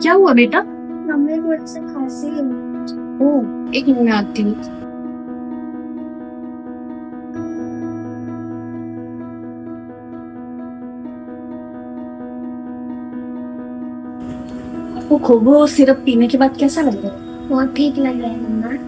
क्या हुआ बेटा? मम्मी थोड़ी सी खांसी है। ओह, एक मिनट में आती हूँ। आपको खोबो सिरप पीने के बाद कैसा लग रहा है? बहुत ठीक लग रहा है मम्मा।